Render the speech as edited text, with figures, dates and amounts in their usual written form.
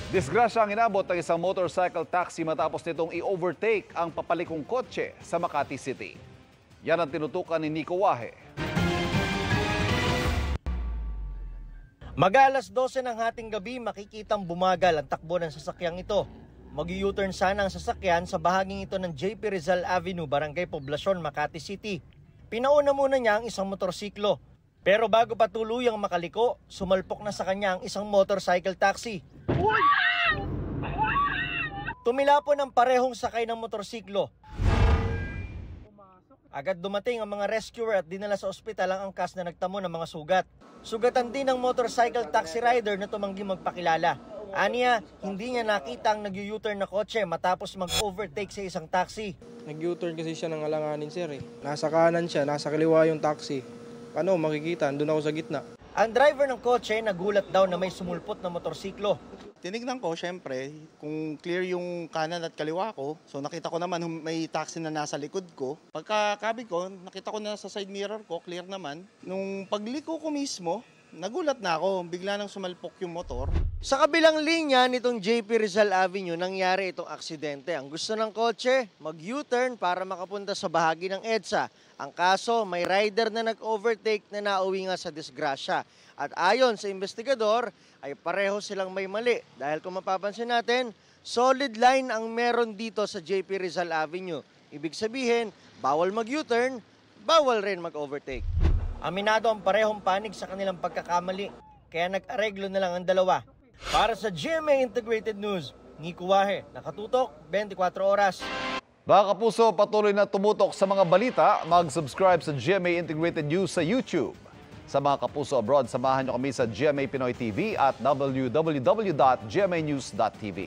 Disgrasya ang inabot ng isang motorcycle taxi matapos nitong i-overtake ang papalikong kotse sa Makati City. Yan ang tinutukan ni Nico Wahe. Mag-alas 12 ng hating gabi, makikitang bumagal ang takbo ng sasakyang ito. Mag-U-turn sana ang sasakyan sa bahaging ito ng JP Rizal Avenue, Barangay Poblacion, Makati City. Pinauna muna niya ang isang motorsiklo. Pero bago pa tuluyang makaliko, sumalpok na sa kanya ang isang motorcycle taxi. Tumilapon ang parehong sakay ng motorsiklo. Agad dumating ang mga rescuer at dinala sa ospital ang angkas na nagtamo ng mga sugat. Sugatan din ng motorcycle taxi rider na tumanggi magpakilala. Aniya, hindi niya nakita ang nag-U-turn na kotse matapos mag-overtake sa isang taxi. Nag-U-turn kasi siya ng alanganin, sir. Nasa kanan siya, nasa kaliwa yung taxi. Paano makikita? Doon ako sa gitna. Ang driver ng kotse nagulat daw na may sumulpot na motorsiklo. Tinignan ko, syempre, kung clear yung kanan at kaliwa ko. So nakita ko naman may taxi na nasa likod ko. Pagkakabi ko, nakita ko na sa side mirror ko, clear naman. Nung pagliko ko mismo, nagulat na ako. Bigla nang sumalpok yung motor. Sa kabilang linya nitong JP Rizal Avenue, nangyari itong aksidente. Ang gusto ng kotse, mag-U-turn para makapunta sa bahagi ng EDSA. Ang kaso, may rider na nag-overtake na nauwi nga sa disgrasya. At ayon sa investigador, ay pareho silang may mali. Dahil kung mapapansin natin, solid line ang meron dito sa JP Rizal Avenue. Ibig sabihin, bawal mag-U-turn, bawal rin mag-overtake. Aminado ang parehong panig sa kanilang pagkakamali, kaya nag-areglo na lang ang dalawa. Para sa GMA Integrated News, Nico Wahe, nakatutok 24 oras. Mga kapuso, patuloy na tumutok sa mga balita. Mag-subscribe sa GMA Integrated News sa YouTube. Sa mga kapuso abroad, samahan nyo kami sa GMA Pinoy TV at www.gmanews.tv.